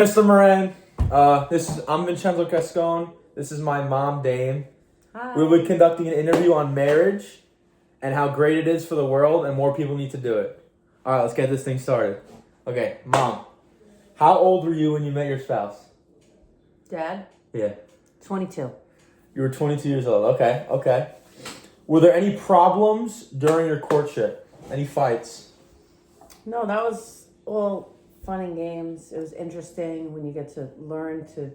Mr. Moran, I'm Vincenzo Cascone. This is my mom, Dame. Hi. We'll be conducting an interview on marriage and how great it is for the world and more people need to do it. All right, let's get this thing started. Okay, Mom, how old were you when you met your spouse? Dad? Yeah. 22. You were 22 years old. Okay. Were there any problems during your courtship? Any fights? No, that was all fun and games. It was interesting when you get to learn to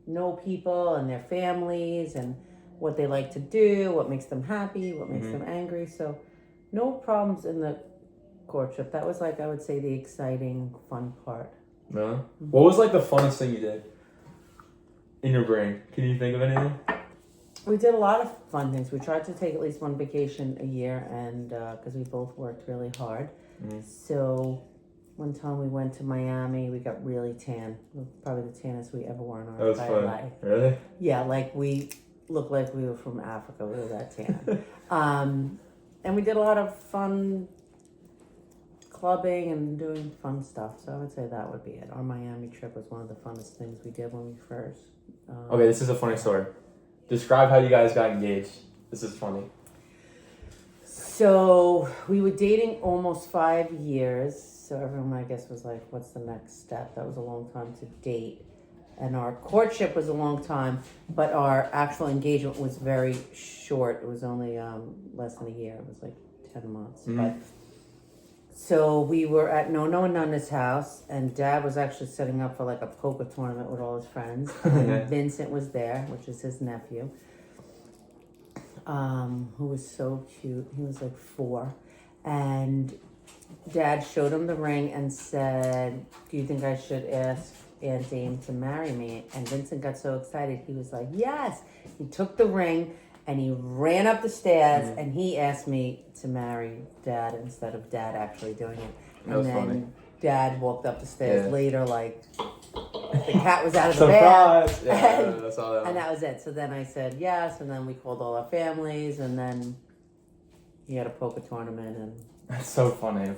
know people and their families and what they like to do, what makes them happy, what makes them angry. So no problems in the courtship. That was I would say the exciting, fun part. Really? What was the funnest thing you did in your brain? Can you think of anything? We did a lot of fun things. We tried to take at least one vacation a year, and because we both worked really hard. So one time we went to Miami. We got really tan. Probably the tannest we ever were in our entire life. Really? Yeah, we looked like we were from Africa. We were that tan. And we did a lot of fun clubbing and doing fun stuff. So I would say that would be it. Our Miami trip was one of the funnest things we did when we first. Okay, this is a funny story. Describe how you guys got engaged. This is funny. So we were dating almost 5 years. So everyone, I guess, was like, what's the next step? That was a long time to date. And our courtship was a long time, but our actual engagement was very short. It was only less than a year. It was 10 months. But so we were at Nono and Nana's house, and Dad was actually setting up for a poker tournament with all his friends. Vincent was there, which is his nephew, who was so cute. He was 4. And Dad showed him the ring and said, "Do you think I should ask Aunt Dame to marry me?" And Vincent got so excited. He was like, "Yes." He took the ring and he ran up the stairs and he asked me to marry Dad instead of Dad actually doing it. And then funny. Dad walked up the stairs later the cat was out of the bag. Surprise! Yeah, that's all that was. And that was it. So then I said yes, and then we called all our families, and then he had a poker tournament, and That's so funny.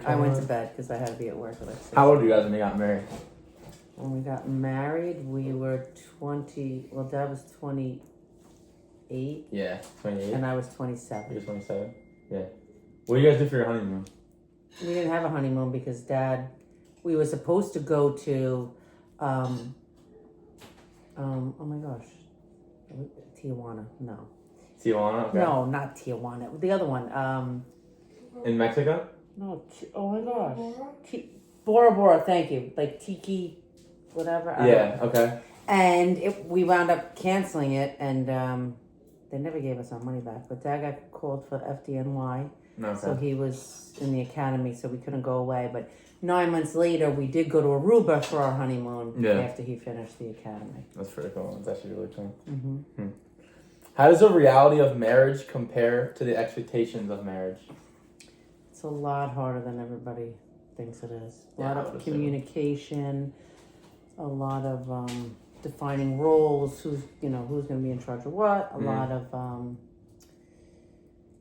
I went to bed because I had to be at work at 6. How old were you guys when you got married? When we got married, we were 20. Well, Dad was 28. Yeah, 28. And I was You 27. were 27? Yeah. What did you guys do for your honeymoon? We didn't have a honeymoon because we were supposed to go to, oh my gosh, Tijuana. No. Tijuana? Okay. No, not Tijuana. The other one. In Mexico? No, oh my gosh. Bora Bora, thank you. Tiki, whatever. I don't know. Okay. And we wound up canceling it, and they never gave us our money back. But Dad got called for FDNY, so he was in the academy, so we couldn't go away. But 9 months later, we did go to Aruba for our honeymoon after he finished the academy. That's pretty cool. That's actually really cool. How does the reality of marriage compare to the expectations of marriage? It's a lot harder than everybody thinks it is. A Yeah, lot I would of assume. communication, a lot of defining roles, who's going to be in charge of what, a lot of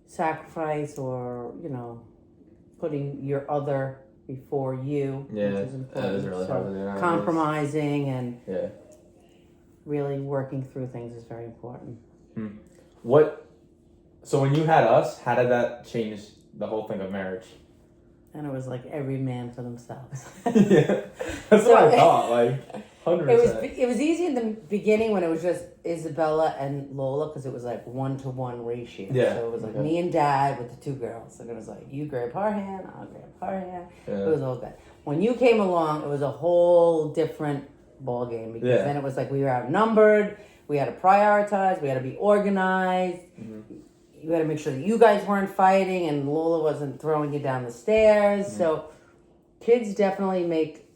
sacrifice or, putting your other before you, which is important. That is really hard to do nowadays. Compromising and Yeah. really working through things is very important. So when you had us, how did that change the whole thing of marriage? And it was every man for themselves. Yeah. That's what I thought, 100%. It was easy in the beginning when it was just Isabella and Lola because it was 1-to-1 ratio. Yeah. So it was me and Dad with the 2 girls. And it was you grab her hand, I'll grab her hand. Yeah. It was all good. When you came along, it was a whole different ball game because then it was we were outnumbered. We had to prioritize. We had to be organized. You had to make sure that you guys weren't fighting and Lola wasn't throwing you down the stairs. So kids definitely make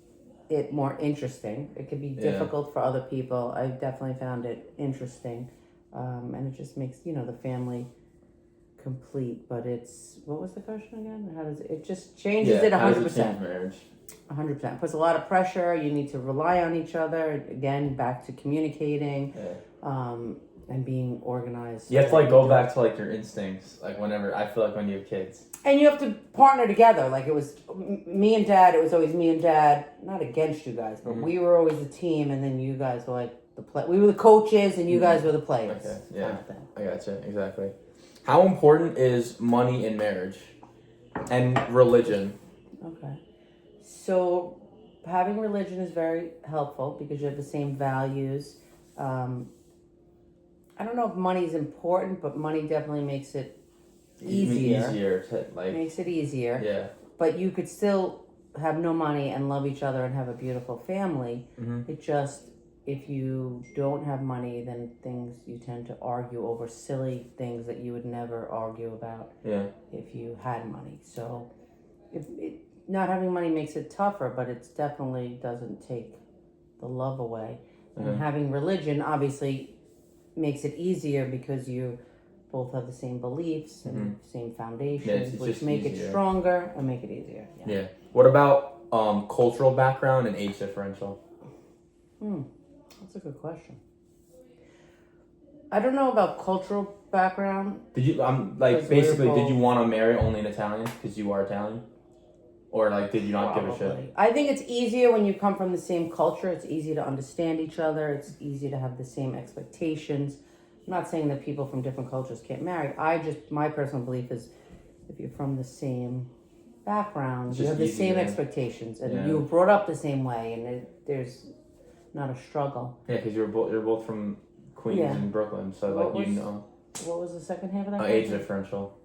it more interesting. It could be difficult for other people. I definitely found it interesting. And it just makes, the family complete. But what was the question again? How does it just changes it 100%. How does it change marriage? 100%. Puts a lot of pressure. You need to rely on each other. Again, back to communicating. and being organized. You have to like go back to like your instincts, like whenever I feel like when you have kids. And you have to partner together. Like it was me and Dad. It was always me and Dad, not against you guys, but we were always a team. And then you guys were like we were the coaches, and you guys were the players. Okay, yeah, kind of thing. I gotcha, exactly. How important is money in marriage and religion? Okay, so having religion is very helpful because you have the same values. I don't know if money is important, but money definitely makes it easier to like. Makes it easier. Yeah. But you could still have no money and love each other and have a beautiful family. Mm-hmm. It just, if you don't have money, then you tend to argue over silly things that you would never argue about. Yeah. If you had money. So not having money makes it tougher, but it definitely doesn't take the love away. And having religion obviously makes it easier because you both have the same beliefs and same foundations, which make it stronger and make it easier. Yeah. What about cultural background and age differential? That's a good question. I don't know about cultural background. Did you basically did you want to marry only an Italian because you are Italian, or like did you not give a shit? I think it's easier when you come from the same culture. It's easy to understand each other. It's easy to have the same expectations. I'm not saying that people from different cultures can't marry. My personal belief is if you're from the same background, you have the same expectations, and you were brought up the same way, and there's not a struggle. Yeah, because you're both from Queens and Brooklyn, so what was the second half of that? Age differential.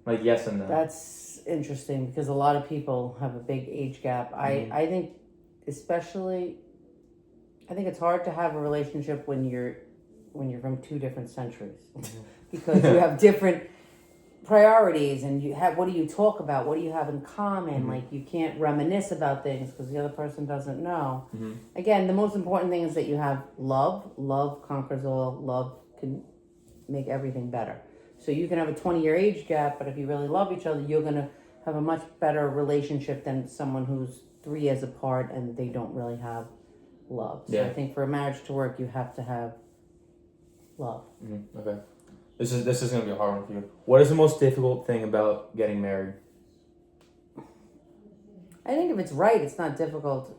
Like yes and no. That's interesting because a lot of people have a big age gap. I think especially, I think it's hard to have a relationship when you're from two different centuries because you have different priorities and what do you talk about? What do you have in common? Like you can't reminisce about things because the other person doesn't know. Again, the most important thing is that you have love. Love conquers all. Love can make everything better. So you can have a 20-year age gap, but if you really love each other, you're going to have a much better relationship than someone who's 3 years apart and they don't really have love. So I think for a marriage to work, you have to have love. Okay. This is going to be a hard one for you. What is the most difficult thing about getting married? I think if it's right, it's not difficult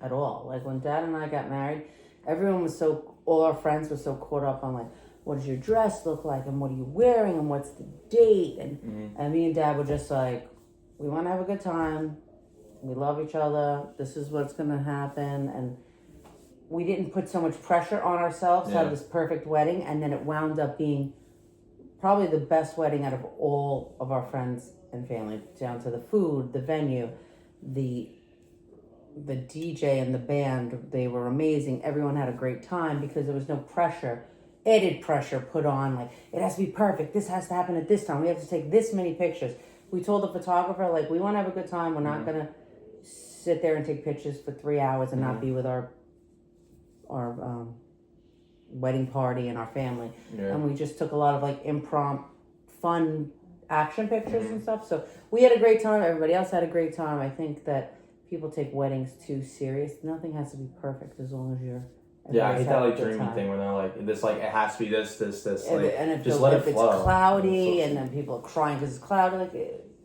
at all. Like when Dad and I got married, all our friends were so caught up on like, what does your dress look like? And what are you wearing? And what's the date? And me and Dad were just like, we want to have a good time. We love each other. This is what's going to happen. And we didn't put so much pressure on ourselves to have this perfect wedding. And then it wound up being probably the best wedding out of all of our friends and family, down to the food, the venue, the DJ and the band. They were amazing. Everyone had a great time because there was no pressure. Added pressure put on, like it has to be perfect, this has to happen at this time, we have to take this many pictures. We told the photographer, like, we want to have a good time, we're not gonna sit there and take pictures for 3 hours and not be with our wedding party and our family. And we just took a lot of like impromptu fun action pictures and stuff. So we had a great time, everybody else had a great time. I think that people take weddings too serious. Nothing has to be perfect as long as you're I hate that like dreamy thing where they're like, this like it has to be this. Like, and if just let it flow. It's cloudy and then people are crying because it's cloudy.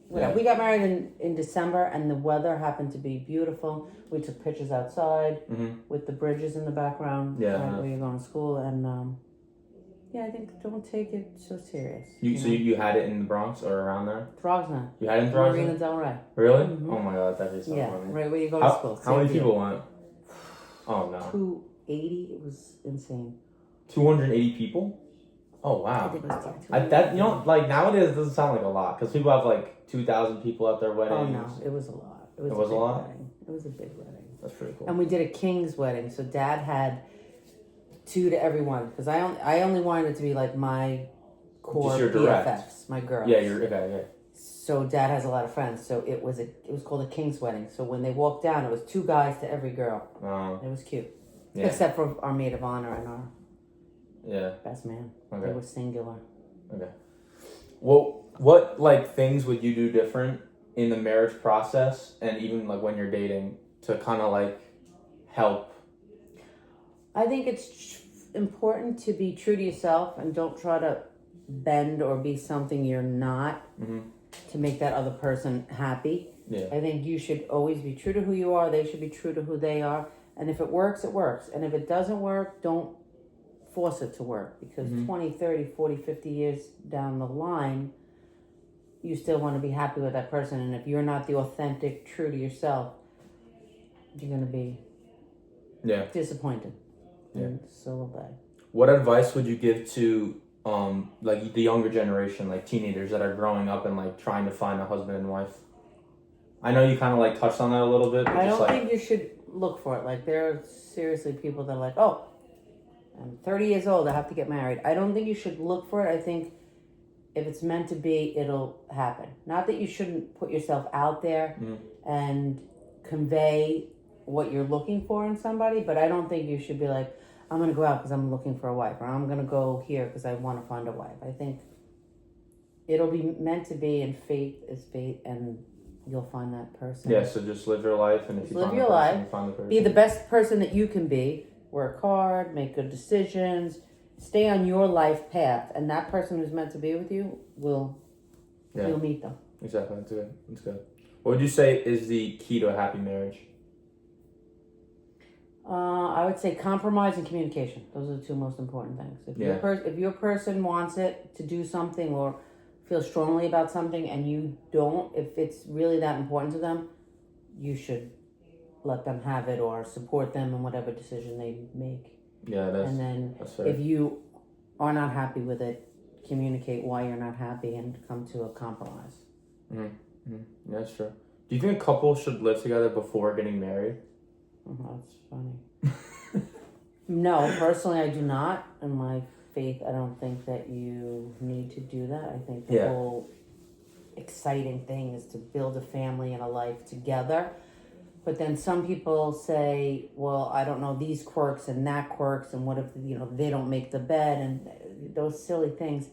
Like we got married in December and the weather happened to be beautiful. We took pictures outside with the bridges in the background where you're going to school. And I think don't take it so serious. So you had it in the Bronx or around there? Throgna. You had it in Throgna? Marina Del Rey. Really? Oh my god, that is so funny. Right where you go to school. How many people went? Oh no. 280. It was insane. 280 people? Oh wow. I think it was like nowadays it doesn't sound like a lot because people have like 2,000 people at their weddings. Oh no, it was a lot. It was a lot. Wedding. It was a big wedding. That's pretty cool. And we did a king's wedding, so Dad had 2 to everyone because I only wanted it to be like my core BFFs, my girls. Yeah, you're okay. Yeah. So Dad has a lot of friends, so it was called a king's wedding. So when they walked down, it was 2 guys to every girl. It was cute. Yeah. Except for our maid of honor and our best man. Okay. It was singular. Okay. Well, what like things would you do different in the marriage process and even like when you're dating to kind of like help? I think it's important to be true to yourself and don't try to bend or be something you're not to make that other person happy. Yeah. I think you should always be true to who you are. They should be true to who they are. And if it works, it works. And if it doesn't work, don't force it to work. Because 20, 30, 40, 50 years down the line, you still want to be happy with that person. And if you're not the authentic, true to yourself, you're going to be disappointed. Yeah. And so will they. What advice would you give to like the younger generation, like teenagers that are growing up and like trying to find a husband and wife? I know you kind of like touched on that a little bit. But I don't think you should look for it. Like there are seriously people that are like, oh, I'm 30 years old, I have to get married. I don't think you should look for it. I think if it's meant to be, it'll happen. Not that you shouldn't put yourself out there and convey what you're looking for in somebody, but I don't think you should be like, I'm going to go out because I'm looking for a wife, or I'm going to go here because I want to find a wife. I think it'll be meant to be, and fate is fate, and you'll find that person. Yeah, so just live your life, and if you live find your the person, life, you find the person. Be the best person that you can be. Work hard, make good decisions, stay on your life path, and that person who's meant to be with you you'll meet them. Exactly, that's good. That's good. What would you say is the key to a happy marriage? I would say compromise and communication. Those are the two most important things. If your person wants it to do something or feel strongly about something and you don't, if it's really that important to them, you should let them have it or support them in whatever decision they make. Yeah, that's fair. If you are not happy with it, communicate why you're not happy and come to a compromise. Yeah, that's true. Do you think a couple should live together before getting married? Oh, that's funny. No, personally, I do not. In my faith, I don't think that you need to do that. I think the whole exciting thing is to build a family and a life together. But then some people say, well, I don't know these quirks and that quirks, and what if, they don't make the bed, and those silly things.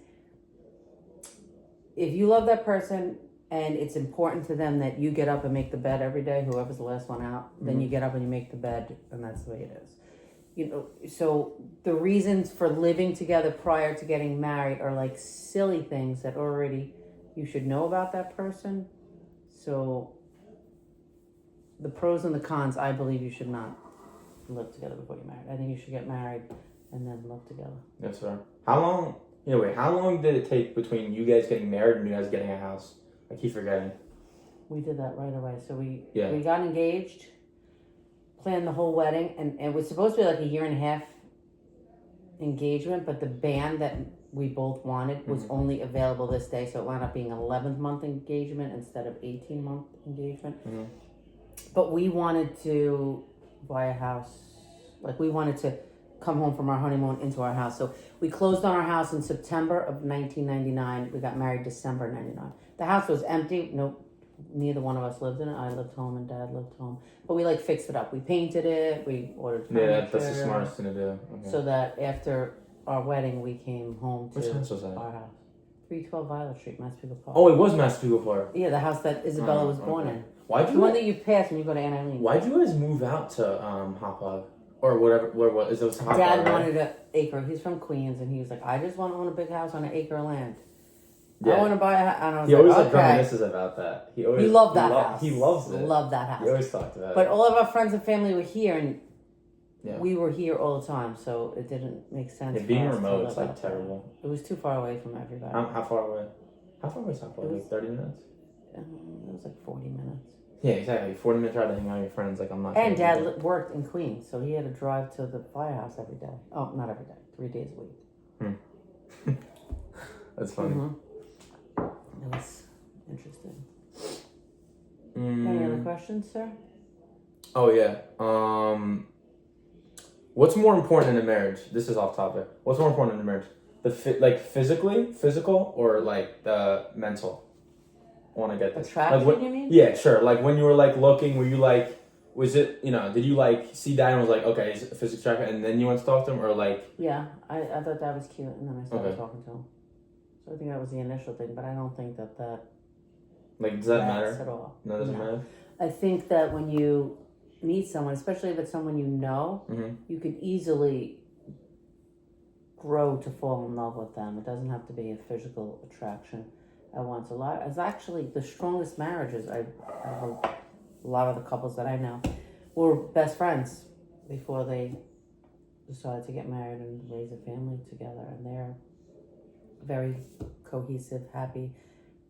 If you love that person and it's important to them that you get up and make the bed every day, whoever's the last one out, then you get up and you make the bed, and that's the way it is. So the reasons for living together prior to getting married are like silly things that already you should know about that person. So the pros and the cons, I believe you should not live together before you're married. I think you should get married and then live together. Yes, sir. How long did it take between you guys getting married and you guys getting a house? I keep forgetting. We did that right away. So we got engaged, planned the whole wedding, and it was supposed to be like a 1.5 year engagement, but the band that we both wanted was only available this day, so it wound up being an 11-month engagement instead of 18-month engagement. But we wanted to buy a house. Like, we wanted to come home from our honeymoon into our house. So we closed on our house in September of 1999. We got married December 99. The house was empty. Neither one of us lived in it. I lived home and Dad lived home. But we fixed it up. We painted it. We ordered furniture. Yeah, that's the smartest thing to do. Okay. So that after our wedding, we came home to Which house was that? our house. 312 Violet Street, Massapequa Park. Oh, it was Massapequa Park. Yeah, the house that Isabella was born in. The one that you pass when you go to Aunt Eileen. Why'd you guys move out to Hauppauge? Or whatever, is it Hauppauge? Dad wanted an acre. He's from Queens, and he was like, I just want to own a big house on an acre of land. Yeah. I want to buy a house. And I was he always okay. reminisces about that. He loved that house. He loves it. Loved that house. He always talked about it. But all of our friends and family were here, and we were here all the time, so it didn't make sense. Yeah, being remote is terrible. It was too far away from everybody. How far away? How far away is Hauppauge? Like 30 minutes? It was like 40 minutes. Yeah, exactly. 40 minutes ride to hang out with your friends. Like, I'm not. And Dad worked in Queens, so he had to drive to the firehouse every day. Oh, not every day. 3 days a week. That's funny. It was interesting. Any other questions, sir? Oh, yeah. What's more important in a marriage? This is off topic. What's more important in a marriage? Physical, or like the mental? I want to get this. Attraction, you mean? Yeah, sure. Like when you were looking, were you was it, did you see that and was like, okay, is it physical attraction, and then you went to talk to him, or Yeah, I thought that was cute, and then I started talking to him. So I think that was the initial thing, but I don't think that does that matter? At all. No, doesn't matter? I think that when you meet someone, especially if it's someone you know, you could easily grow to fall in love with them. It doesn't have to be a physical attraction at once. It's actually the strongest marriages. I have a lot of the couples that I know were best friends before they decided to get married and raise a family together, and they're very cohesive, happy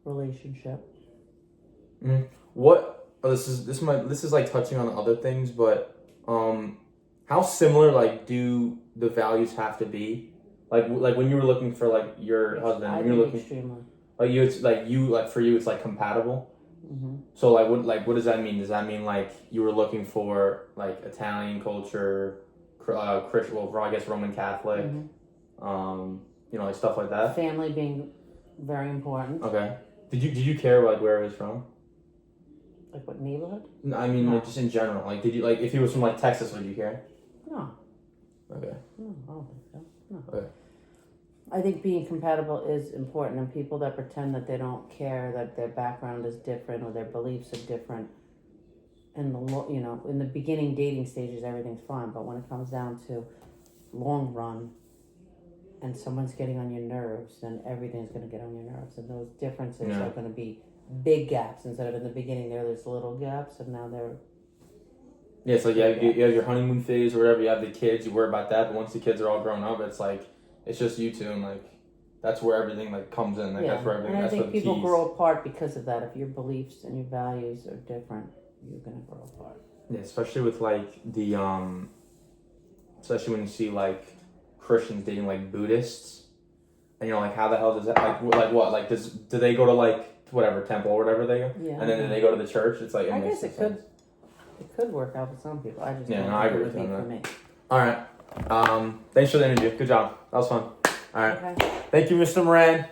relationship. What? Oh, this is like touching on other things, but how similar like do the values have to be? Like when you were looking for like your husband, when you're looking extremely. Like for you it's like compatible. Mm-hmm. So what does that mean? Does that mean like you were looking for like Italian culture, Christian? Well, I guess Roman Catholic, like stuff like that. Family being very important. Okay. Did you care like where he was from? Like what neighborhood? I mean, No. like just in general. Like, did you like if he was from like Texas? Would you care? No. Okay. No, I don't think so. No. Okay. I think being compatible is important, and people that pretend that they don't care, that their background is different or their beliefs are different, in the beginning dating stages, everything's fine. But when it comes down to long run, and someone's getting on your nerves, then everything's going to get on your nerves, and those differences are going to be big gaps instead of in the beginning there's little gaps, and now they're. Yeah, so you have your honeymoon phase or whatever. You have the kids, you worry about that, but once the kids are all grown up, it's like it's just you two, and like that's where everything like comes in. Like that's where everything. And I that's think where the people keys. grow apart because of that. If your beliefs and your values are different, you're gonna grow apart. Yeah, especially with like the especially when you see like Christians dating like Buddhists, and like how the hell does that like what like do they go to like whatever temple or whatever they go, and then they go to the church? It's like I guess it could work out for some people. I just don't I think agree it would with be for me. All right, thanks for the interview. Good job. That was fun. All right, Okay. thank you, Mr. Moran.